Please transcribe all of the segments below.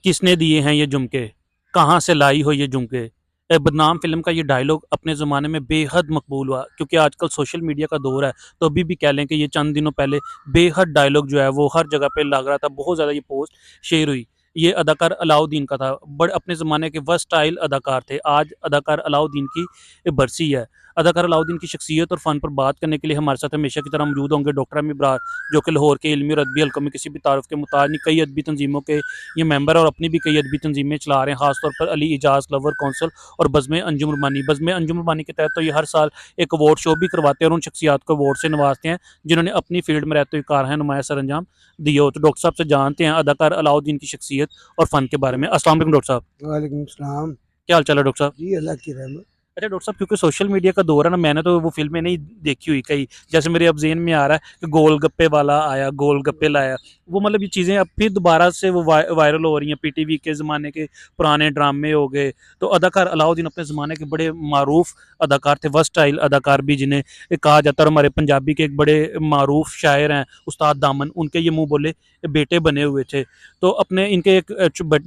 किसने दिए हैं ये झुमके, कहाँ से लाई हो ये झुमके। बदनाम फिल्म का ये डायलॉग अपने ज़माने में बेहद मकबूल हुआ, क्योंकि आजकल सोशल मीडिया का दौर है। तो अभी भी कह लें कि ये चंद दिनों पहले बेहद डायलॉग जो है वो हर जगह पे लग रहा था, बहुत ज़्यादा ये पोस्ट शेयर हुई। ये अदाकार अलाउद्दीन का था, बड़े अपने ज़माने के वर्सटाइल अदाकार थे। आज अदाकार अलाउद्दीन की बरसी है। अदाकार अलाउद्दीन की शख्सियत और फ़न पर बात करने के लिए हमारे साथ हमेशा की तरह मौजूद होंगे डॉक्टर अमी बरार, जो कि लाहौर के इल्मी और अदबी हलकों में किसी भी तारुफ के मुताज नहीं, कई अदबी तंजीमों के ये मेंबर और अपनी भी कई अदबी तंजीमें चला रहे हैं, खासतौर पर अली इजाज़ लवर कौंसल और बज़्म अंजुम रबानी। बज़्म अंजुम रबानी के तहत तो ये हर साल एक अवार्ड शो भी करवाते हैं और उन शख्सियात को अवार्ड से नवाजते हैं जिन्होंने अपनी फील्ड में रहते हुए कारहा नुमाया सर अंजाम दिए हो। तो डॉक्टर साहब से जानते हैं अदाकार अलाउद्दीन की शख्सियत और फ़न के बारे में। अस्सलाम वालेकुम डॉक्टर साहब। वालेकुम सलाम। क्या हाल चाल है डॉक्टर साहब? जी अल्लाह की रहमत। अच्छा डॉक्टर साहब, क्योंकि सोशल मीडिया का दौर है ना, मैंने तो वो फ़िल्में नहीं देखी हुई कई, जैसे मेरे अब ज़हन में आ रहा है कि गोलगप्पे वाला आया, गोलगप्पे लाया, वो मतलब ये चीज़ें अब फिर दोबारा से वो वायरल हो रही हैं, पीटीवी के ज़माने के पुराने ड्रामे हो गए। तो अदाकार अलाउद्दीन अपने ज़माने के बड़े मारूफ अदाकार थे, वर्सटाइल अदाकार भी जिन्हें कहा जाता है। और हमारे पंजाबी के एक बड़े मारूफ शायर हैं उस्ताद दामन, उनके ये मुँह बोले बेटे बने हुए थे। तो अपने इनके एक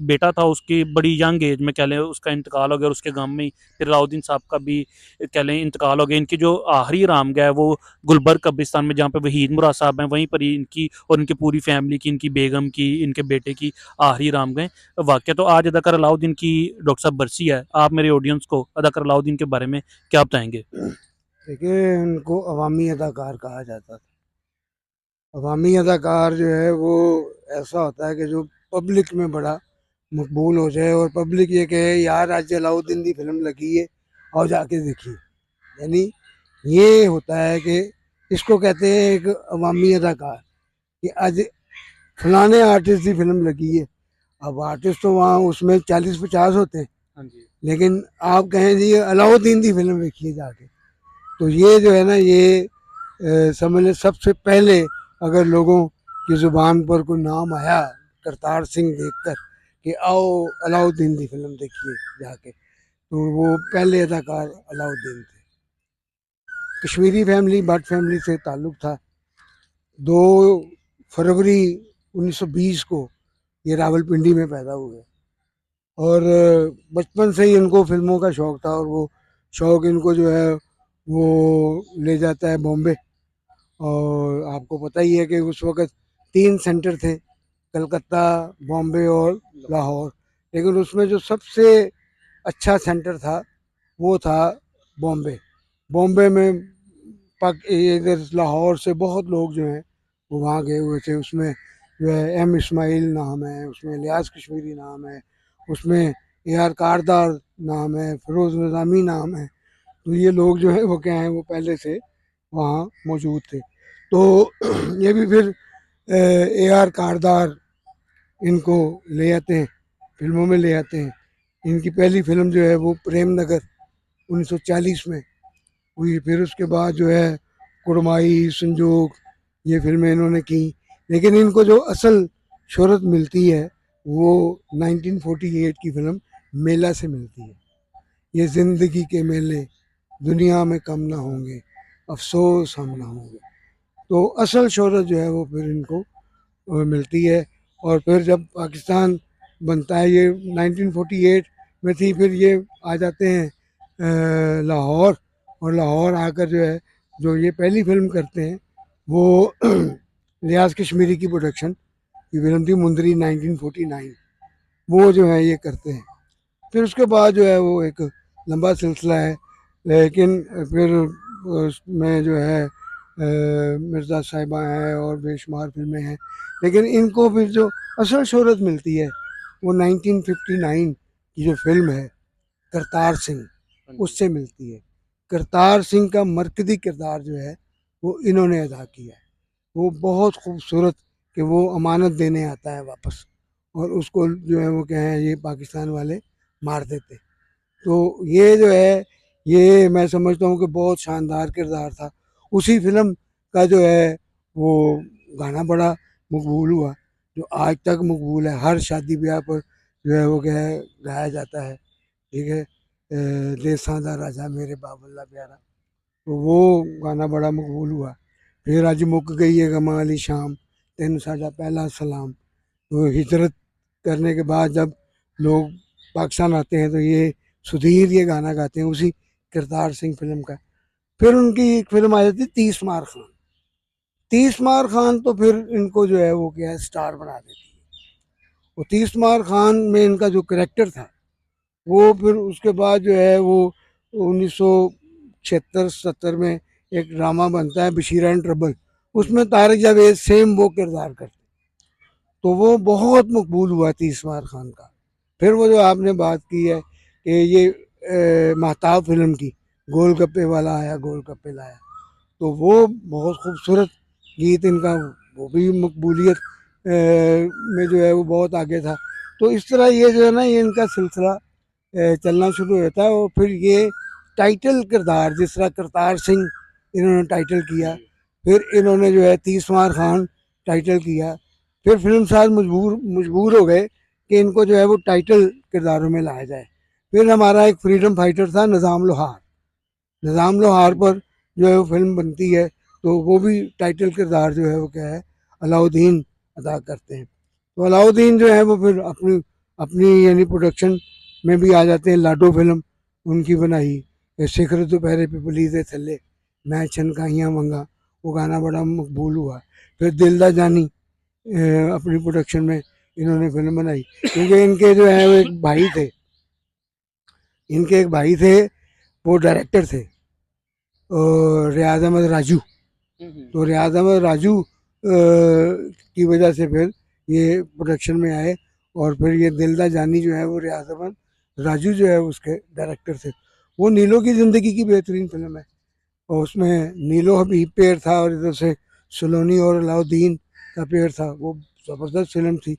बेटा था, उसकी बड़ी यंग एज में कह लें उसका इंतकाल हो गया और उसके गम में ही फिर अलाउद्दीन साहब का भी कह लें इंतकाल हो गया। इनकी जो आखिरी आरामगाह है वो गुलबर्ग कब्रिस्तान में, जहाँ पे वहीद मुराद साहब हैं, वहीं पर ही इनकी और इनकी पूरी फैमिली की, इनकी बेगम की, इनके बेटे की आखिरी आरामगाह वाक़या। तो आज अदाकार अलाउद्दीन की डॉक्टर साहब बरसी है, आप मेरे ऑडियंस को अदाकार अलाउद्दीन के बारे में क्या बताएंगे? देखिए, उनको अवामी अदाकार कहा जाता था। अवामी अदाकार जो है वो ऐसा होता है कि जो पब्लिक में बड़ा मकबूल हो जाए और पब्लिक ये कहे यार आज अलाउद्दीन की फिल्म लगी है और जाके देखिए। यानी ये होता है कि इसको कहते हैं एक अवामी अदाकार, कि आज फलाने आर्टिस्ट की फिल्म लगी है। अब आर्टिस्ट तो वहाँ उसमें 40-50 होते हैं, हाँ जी। लेकिन आप कहें जी अलाउद्दीन की फिल्म देखिए जाके, तो ये जो है ना ये समझ लें सबसे पहले अगर लोगों की ज़ुबान पर कोई नाम आया करतार सिंह देखकर कि आओ अलाउद्दीन की फिल्म देखिए जाके, तो वो पहले अदाकार अलाउद्दीन थे। कश्मीरी फैमिली भट्ट फैमिली से ताल्लुक़ था। 2 फरवरी 1920 को ये रावलपिंडी में पैदा हुए और बचपन से ही इनको फिल्मों का शौक़ था और वो शौक़ इनको जो है वो ले जाता है बॉम्बे। और आपको पता ही है कि उस वक़्त 3 सेंटर थे, कलकत्ता, बॉम्बे और लाहौर, लेकिन उसमें जो सबसे अच्छा सेंटर था वो था बॉम्बे। बॉम्बे में इधर लाहौर से बहुत लोग जो हैं वो वहाँ गए हुए थे। उसमें जो है एम इस्माइल नाम है, उसमें इलियास कश्मीरी नाम है, उसमें ए आर कारदार नाम है, फिरोज़ निज़ामी नाम है। तो ये लोग जो है वो क्या हैं वो पहले से वहाँ मौजूद थे। तो ये भी फिर ए आर कारदार इनको ले आते हैं, फिल्मों में ले आते हैं। इनकी पहली फिल्म जो है वो प्रेम नगर 1940 में हुई। फिर उसके बाद जो है कुड़माई, संजोग, ये फिल्में इन्होंने की। लेकिन इनको जो असल शोहरत मिलती है वो 1948 की फिल्म मेला से मिलती है। ये ज़िंदगी के मेले दुनिया में कम ना होंगे, अफसोस हम ना होंगे। तो असल शोहरत जो है वो फिर इनको मिलती है। और फिर जब पाकिस्तान बनता है, ये 1948 में थी, फिर ये आ जाते हैं लाहौर, और लाहौर आकर जो है जो ये पहली फिल्म करते हैं वो लियाज़ कश्मीरी की प्रोडक्शन की फिल्म थी मुंदरी 1949, वो जो है ये करते हैं। फिर उसके बाद जो है वो एक लंबा सिलसिला है, लेकिन फिर उसमें जो है मिर्ज़ा साहिबा हैं और बेशुमार फिल्में हैं। लेकिन इनको फिर जो असल शोहरत मिलती है वो 1959 की जो फिल्म है करतार सिंह, उससे मिलती है। करतार सिंह का मरकज़ी किरदार जो है वो इन्होंने अदा किया है। वो बहुत खूबसूरत कि वो अमानत देने आता है वापस, और उसको जो है वो क्या है ये पाकिस्तान वाले मार देते। तो ये जो है ये मैं समझता हूँ कि बहुत शानदार किरदार था। उसी फिल्म का जो है वो गाना बड़ा मकबूल हुआ, जो आज तक मकबूल है। हर शादी ब्याह पर जो है वो क्या है गाया जाता है, ठीक है। देसां दा राजा मेरे बाबुल्ला प्यारा, तो वो गाना बड़ा मकबूल हुआ। फिर अज मुक गई है गमां वाली शाम, तेन साडा पहला सलाम, तो हिजरत करने के बाद जब लोग पाकिस्तान आते हैं तो ये सुधीर ये गाना गाते हैं उसी करतार सिंह फिल्म का। फिर उनकी एक फिल्म आ जाती है 30 मार खान। 30 मार खान तो फिर इनको जो है वो क्या है स्टार बना देती है। वो 30 मार खान में इनका जो करेक्टर था वो फिर उसके बाद जो है वो 1976-77 में एक ड्रामा बनता है बशीर एंड ट्रबल। उसमें तारक जावेद सेम वो किरदार करते, तो वो बहुत मकबूल हुआ 30 मार खान का। फिर वो जो आपने बात की है कि ये महताब फिल्म की गोलगप्पे वाला आया गोलगप्पे लाया, तो वो बहुत खूबसूरत गीत इनका, वो भी मकबूलियत में जो है वो बहुत आगे था। तो इस तरह ये जो है ना ये इनका सिलसिला चलना शुरू होता है। और फिर ये टाइटल किरदार जिस तरह करतार सिंह इन्होंने टाइटल किया, फिर इन्होंने जो है 30 मार खान टाइटल किया। फिर फिल्म साज मजबूर मजबूर हो गए कि इनको जो है वो टाइटल किरदारों में लाया जाए। फिर हमारा एक फ्रीडम फाइटर था निज़ाम लोहार। निज़ाम लोहार पर जो है वो फिल्म बनती है, तो वो भी टाइटल किरदार जो है वो क्या है अलाउद्दीन अदा करते हैं। तो अलाउद्दीन जो है वो फिर अपनी अपनी यानी प्रोडक्शन में भी आ जाते हैं। लाडो फिल्म उनकी बनाई, शिखर दोपहरे पे पुलीस थल्ले मैं छनकाइयाँ मंगा, वो गाना बड़ा मकबूल हुआ। फिर दिलदा जानी अपनी प्रोडक्शन में इन्होंने फिल्म बनाई, क्योंकि इनके जो है वो एक भाई थे, इनके एक भाई थे वो डायरेक्टर थे रियाज अहमद राजू। तो रियाज अहमद राजू की वजह से फिर ये प्रोडक्शन में आए, और फिर ये दिलदा जानी जो है वो रियाज अहमद राजू जो है उसके डायरेक्टर थे। वो नीलो की ज़िंदगी की बेहतरीन फिल्म है, और उसमें नीलो हबीब पेयर था और इधर से सलोनी और अलाउद्दीन का पेयर था। वो ज़बरदस्त फिल्म थी।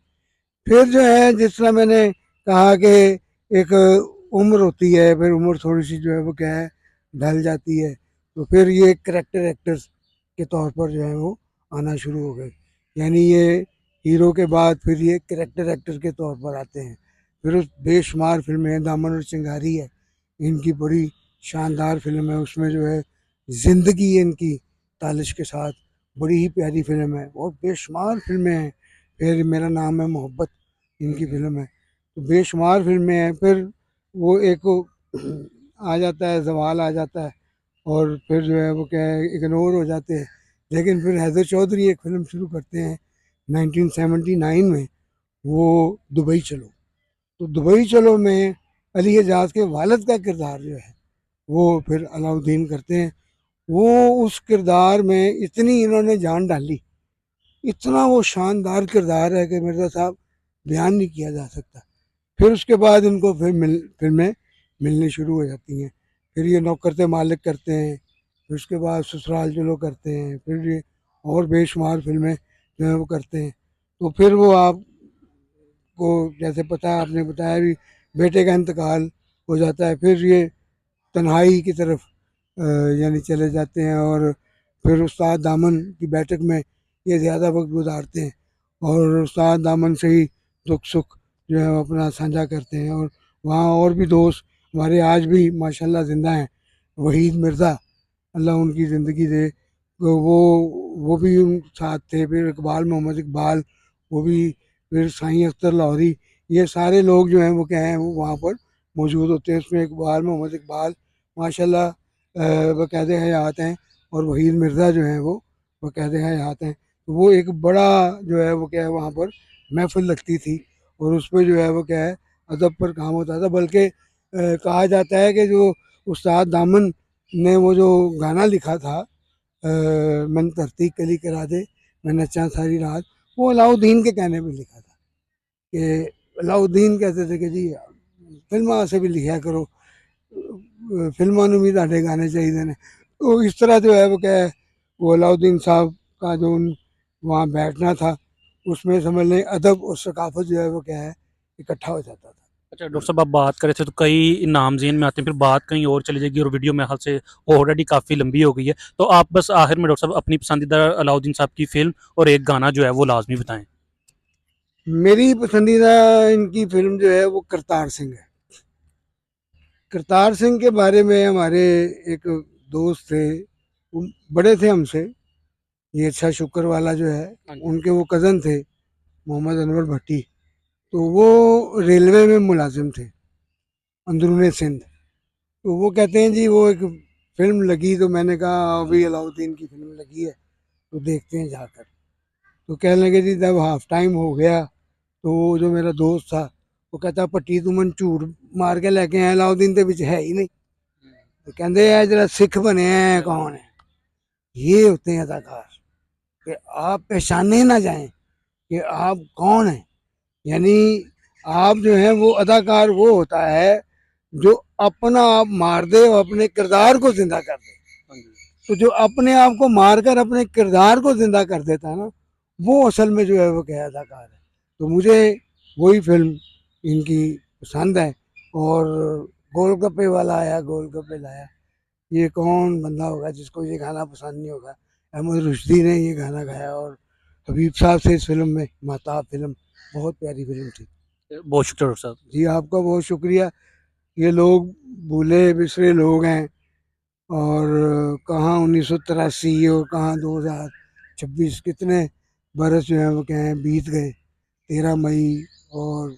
फिर जो है जिस तरह मैंने कहा कि एक उम्र होती है, फिर उम्र थोड़ी सी जो है वो क्या है ढल जाती है, तो फिर ये करेक्टर एक्टर्स के तौर पर जो है वो आना शुरू हो गए। यानी ये हीरो के बाद फिर ये करेक्टर एक्टर के तौर पर आते हैं। फिर उस बेशुमार फिल्में हैं, दामन और चिंगारी है इनकी बड़ी शानदार फिल्म है, उसमें जो है ज़िंदगी इनकी तालिश के साथ बड़ी ही प्यारी फिल्म है, और बेशुमार फिल्में हैं। फिर मेरा नाम है मोहब्बत इनकी फिल्म है। तो बेशुमार फिल्में हैं। फिर वो एक आ जाता है जवाल आ जाता है, और फिर जो है वो क्या है इग्नोर हो जाते हैं। लेकिन फिर हैदर चौधरी एक फिल्म शुरू करते हैं 1979 में, वो दुबई चलो। तो दुबई चलो में अली एजाज के वालिद का किरदार जो है वो फिर अलाउद्दीन करते हैं। वो उस किरदार में इतनी इन्होंने जान डाली, इतना वो शानदार किरदार है कि मिर्ज़ा साहब बयान नहीं किया जा सकता। फिर उसके बाद इनको फिल्में मिलनी शुरू हो जाती हैं। फिर ये नौकरते मालिक करते हैं, फिर उसके बाद ससुराल चलो करते हैं, फिर ये और बेशुमार फिल्में जो है वो करते हैं। तो फिर वो आपको जैसे पता है आपने बताया भी बेटे का इंतकाल हो जाता है, फिर ये तन्हाई की तरफ अ, यानी चले जाते हैं, और फिर उस्ताद दामन की बैठक में ये ज़्यादा वक्त गुजारते हैं, और उस्ताद दामन से ही दुख सुख जो है वो अपना साझा करते हैं। और वहाँ और भी दोस्त हमारे आज भी माशाल्लाह ज़िंदा हैं। वहीद मिर्ज़ा अल्लाह उनकी ज़िंदगी दे, तो वो भी उन साथ थे। फिर इकबाल मोहम्मद इकबाल वो भी, फिर साईं अख्तर लाहौरी, ये सारे लोग जो हैं वो क्या हैं वो वहाँ पर मौजूद होते हैं। उसमें इकबाल मोहम्मद इकबाल माशाल्लाह बाक़ायदा हयात हैं, और वहीद मिर्ज़ा जो हैं वो बाक़ायदा हयात हैं। तो वो एक बड़ा जो है वो क्या है वहाँ पर महफ़िल लगती थी, और उस पे जो है वो क्या है अदब पर काम होता था। बल्कि कहा जाता है कि जो उस्ताद दामन ने वो जो गाना लिखा था मन धरती कली करा दे मैं नचा सारी रात, वो अलाउद्दीन के कहने पे लिखा था। कि अलाउद्दीन कहते थे कि जी फिल्मां से भी लिखा करो, फिल्मां नूं भी तुहाडे गाने चाहिए ने। तो इस तरह जो है वो क्या है वो अलाउद्दीन साहब का जो वहाँ बैठना था, उसमें समझ लें अदब और सकाफत जो है वो क्या है इकट्ठा हो जाता था। अच्छा डॉक्टर साहब, आप बात कर रहे थे तो कई नाम ज़हन में आते हैं, फिर बात कहीं और चली जाएगी और वीडियो मेरे ख्याल से ऑलरेडी काफ़ी लंबी हो गई है। तो आप बस आखिर में डॉक्टर साहब अपनी पसंदीदा अलाउद्दीन साहब की फ़िल्म और एक गाना जो है वो लाज़मी बताएँ। मेरी पसंदीदा इनकी फिल्म जो है वो करतार सिंह है। करतार सिंह के बारे में हमारे एक दोस्त थे, वो बड़े थे हमसे, ये अच्छा शुक्र वाला जो है हाँ जी। उनके वो कज़न थे मोहम्मद अनवर भट्टी। तो वो रेलवे में मुलाजिम थे, अंदरूनी सिंध। तो वो कहते हैं जी वो एक फिल्म लगी, तो मैंने कहा अभी अलाउद्दीन की फिल्म लगी है तो देखते हैं जाकर। तो कहने लगे जी जब हाफ टाइम हो गया तो वो जो मेरा दोस्त था वो कहता पट्टी तू मन झूठ मार के लेके आया, अलाउद्दीन तो बिच है ही नहीं। तो कहते हैं जरा सिख बने हैं कौन है, ये होते हैं अदाकार कि आप पहचाने ना जाएं कि आप कौन हैं। यानी आप जो है वो अदाकार वो होता है जो अपना आप मार दे और अपने किरदार को जिंदा कर दे। तो जो अपने आप को मारकर अपने किरदार को जिंदा कर देता है ना, वो असल में जो है वो क्या अदाकार है। तो मुझे वही फिल्म इनकी पसंद है। और गोलगप्पे वाला आया गोलगप्पे लाया, ये कौन बंदा होगा जिसको ये गाना पसंद नहीं होगा। अहमद रुश्दी ने ये गाना गाया और हबीब साहब से इस फिल्म में महताब फिल्म बहुत प्यारी फिल्म थी। बहुत शुक्रिया डॉक्टर साहब। जी आपका बहुत शुक्रिया। ये लोग भूले बिसरे लोग हैं, और कहाँ 1983 और कहाँ 2026 कितने बरस जो है वो क्या है बीत गए। 13 मई और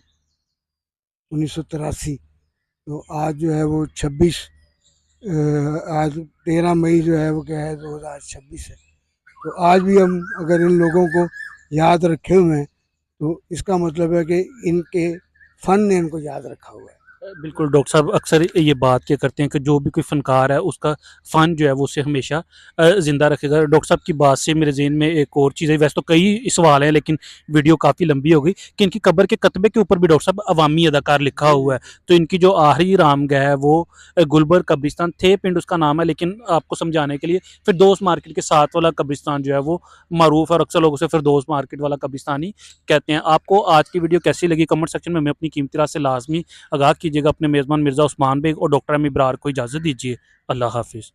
1983, तो आज जो है वो 26, आज 13 मई जो है वो क्या है 2026 है। तो आज भी हम अगर इन लोगों को याद रखे हुए हैं तो इसका मतलब है कि इनके फन ने इनको याद रखा हुआ है। बिल्कुल डॉक्टर साहब अक्सर ये बात क्या करते हैं कि जो भी कोई फ़नकार है उसका फ़न जो है वो उसे हमेशा ज़िंदा रखेगा। डॉक्टर साहब की बात से मेरे ज़हन में एक और चीज़ है, वैसे तो कई सवाल हैं लेकिन वीडियो काफ़ी लंबी हो गई, कि इनकी कब्र के कतबे के ऊपर भी डॉक्टर साहब अवामी अदाकार लिखा हुआ है। तो इनकी जो आखिरी आरामगाह है वो गुलबर्ग कब्रिस्तान थे, पिंड उसका नाम है, लेकिन आपको समझाने के लिए फिरदौस मार्केट के साथ वाला कब्रिस्तान जो है वो मरूफ है और अक्सर लोग उसे फिरदौस मार्केट वाला कब्रिस्तान ही कहते हैं। आपको आज की वीडियो कैसी लगी कमेंट सेक्शन में हमें अपनी कीमती राय से लाजमी आगाह कीजिएगा। अपने मेज़बान मिर्ज़ा उस्मान बेग और डॉक्टर एम इब्रार को इजाज़त दीजिए। अल्लाह हाफ़िज़।